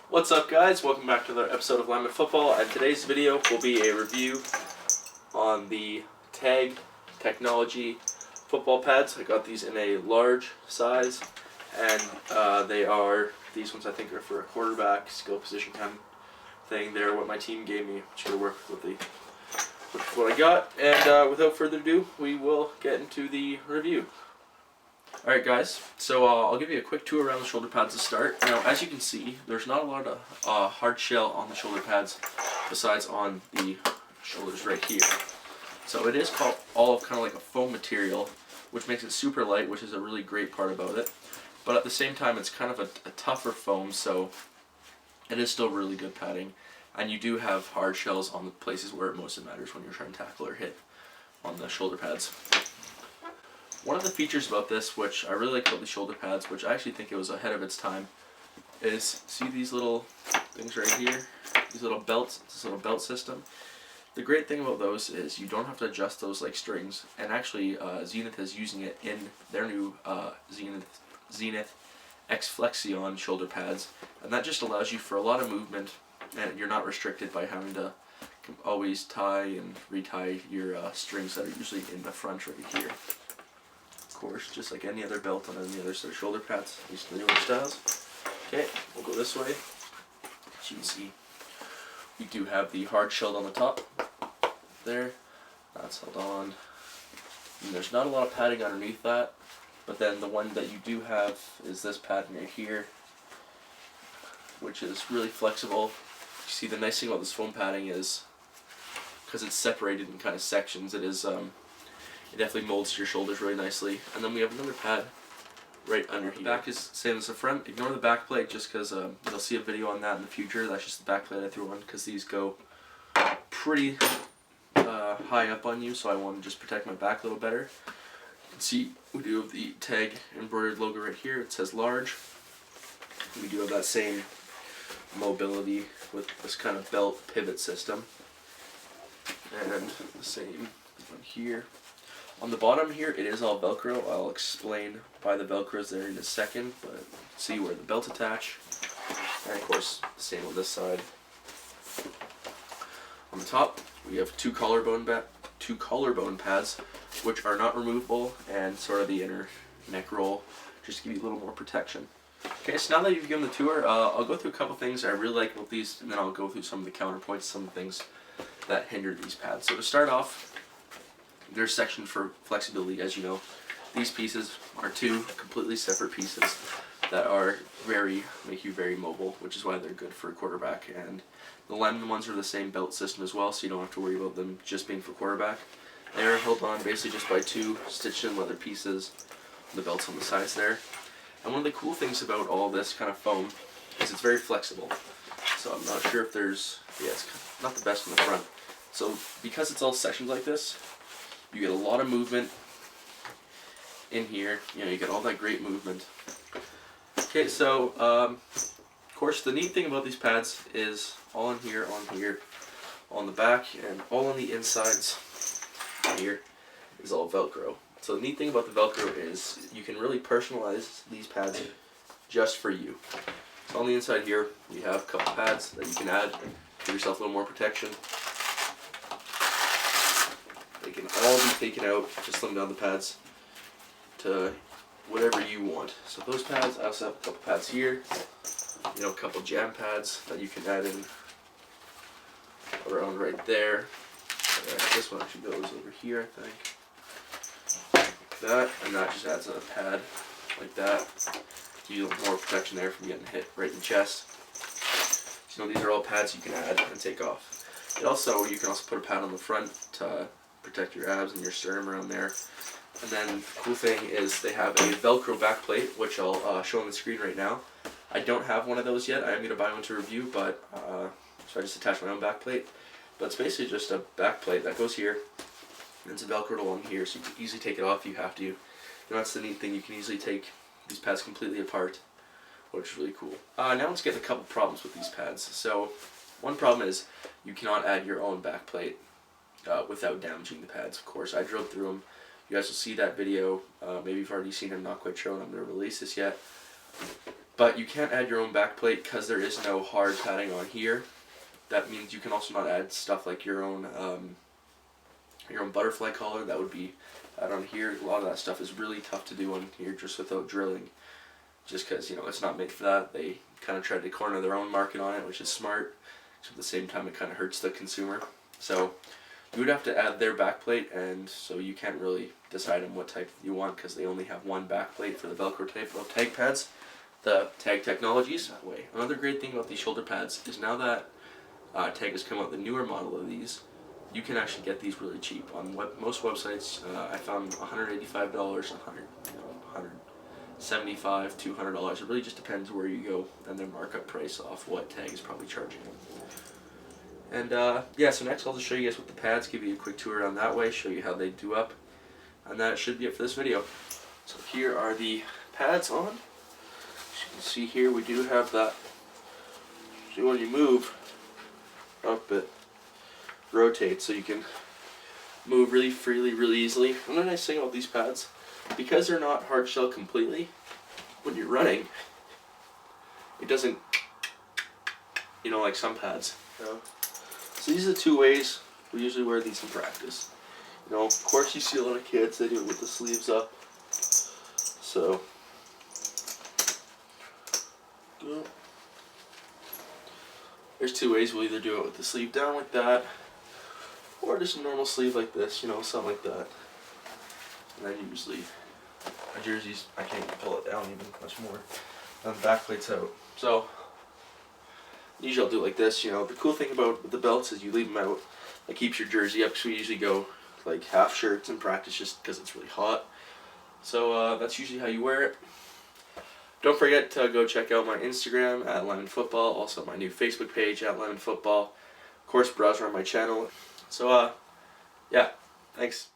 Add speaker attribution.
Speaker 1: What's up, guys? Welcome back to another episode of Lineman Football, and today's video will be a review on the Tag Technology football pads. I got these in a large size, and these ones I think are for a quarterback skill position kind of thing. They're what my team gave me, which will work with what I got, and without further ado, we will get into the review. Alright guys, so I'll give you a quick tour around the shoulder pads to start. Now, as you can see, there's not a lot of hard shell on the shoulder pads besides on the shoulders right here. So it is all kind of like a foam material, which makes it super light, which is a really great part about it. But at the same time, it's kind of a tougher foam, so it is still really good padding. And you do have hard shells on the places where it most matters when you're trying to tackle or hit on the shoulder pads. One of the features about this, which I really like about the shoulder pads, which I actually think it was ahead of its time, is see these little things right here? These little belts, this little belt system. The great thing about those is you don't have to adjust those like strings, and actually Zenith is using it in their new Zenith X Flexion shoulder pads, and that just allows you for a lot of movement, and you're not restricted by having to always tie and retie your strings that are usually in the front right here. Of course, just like any other belt on any other set of shoulder pads, at least the newer styles. Okay, we'll go this way. As you can see, we do have the hard shell on the top there. That's held on. And there's not a lot of padding underneath that, but then the one that you do have is this padding right here, which is really flexible. You see, the nice thing about this foam padding is, because it's separated in kind of sections, it definitely molds to your shoulders really nicely. And then we have another pad right under here. The back is same as the front. Ignore the back plate just because you'll see a video on that in the future. That's just the back plate I threw on because these go pretty high up on you, so I want to just protect my back a little better. You can see we do have the Tag embroidered logo right here. It says large. We do have that same mobility with this kind of belt pivot system. And the same one here. On the bottom here, it is all Velcro. I'll explain why the Velcro is there in a second, but see where the belts attach. And of course, the same on this side. On the top, we have two collarbone pads, which are not removable, and sort of the inner neck roll, just to give you a little more protection. Okay, so now that you've given the tour, I'll go through a couple things I really like about these, and then I'll go through some of the counterpoints, some of the things that hinder these pads. So to start off, there's a section for flexibility. As you know, these pieces are two completely separate pieces that make you very mobile, which is why they're good for a quarterback. And the lineman ones are the same belt system as well, so you don't have to worry about them just being for quarterback. They are held on basically just by two stitched in leather pieces, the belts on the sides there. And one of the cool things about all this kind of foam is it's very flexible. So I'm not sure if it's not the best in the front. So because it's all sectioned like this, you get a lot of movement in here. You get all that great movement. Okay, so of course the neat thing about these pads is all in here, on the back, and all on the insides here is all Velcro. So the neat thing about the Velcro is you can really personalize these pads just for you. So on the inside here, we have a couple pads that you can add, give yourself a little more protection. They can all be taken out, just slim down the pads to whatever you want. So those pads, I also have a couple pads here, a couple jam pads that you can add in around right there. This one actually goes over here, I think. Like that, and that just adds a pad like that. Give you more protection there from getting hit right in the chest. So these are all pads you can add and take off. You can also put a pad on the front to protect your abs and your sternum around there. And then the cool thing is they have a Velcro back plate, which I'll show on the screen right now. I don't have one of those yet. I am going to buy one to review, but so I just attached my own back plate. But it's basically just a back plate that goes here, and it's Velcroed along here, so you can easily take it off if you have to. That's the neat thing. You can easily take these pads completely apart, which is really cool. Now let's get a couple problems with these pads. So one problem is you cannot add your own back plate without damaging the pads. Of course, I drilled through them. You guys will see that video. Maybe you've already seen it, I'm not quite sure when I'm going to release this yet. But you can't add your own backplate because there is no hard padding on here. That means you can also not add stuff like your own butterfly collar. That would be add on here. A lot of that stuff is really tough to do on here just without drilling, just because it's not made for that. They kind of tried to corner their own market on it, which is smart. So at the same time, it kind of hurts the consumer. So you would have to add their backplate, and so you can't really decide on what type you want because they only have one backplate for the Velcro type of tag pads. The Tag Technologies that way. Another great thing about these shoulder pads is now that Tag has come out with the newer model of these, you can actually get these really cheap on most websites. I found $185, $175, $200. It really just depends where you go and their markup price off what Tag is probably charging. And yeah, so next I'll just show you guys with the pads, give you a quick tour around that way, show you how they do up, and that should be it for this video. So here are the pads on. As you can see here, we do have that. See, when you move up, it rotates, so you can move really freely, really easily. And the nice thing about these pads, because they're not hard shell completely, when you're running, it doesn't, like some pads. So these are the two ways we usually wear these in practice. Of course you see a lot of kids, they do it with the sleeves up. So, there's two ways. We'll either do it with the sleeve down like that, or just a normal sleeve like this, something like that. And then usually, my jerseys, I can't even pull it down even much more. And the back plate's out. So, usually I'll do it like this. The cool thing about the belts is you leave them out. That keeps your jersey up, so we usually go like half shirts in practice just because it's really hot. So that's usually how you wear it. Don't forget to go check out my Instagram at Lemon Football, also my new Facebook page at Lemon Football. Of course, browse around my channel. So yeah, thanks.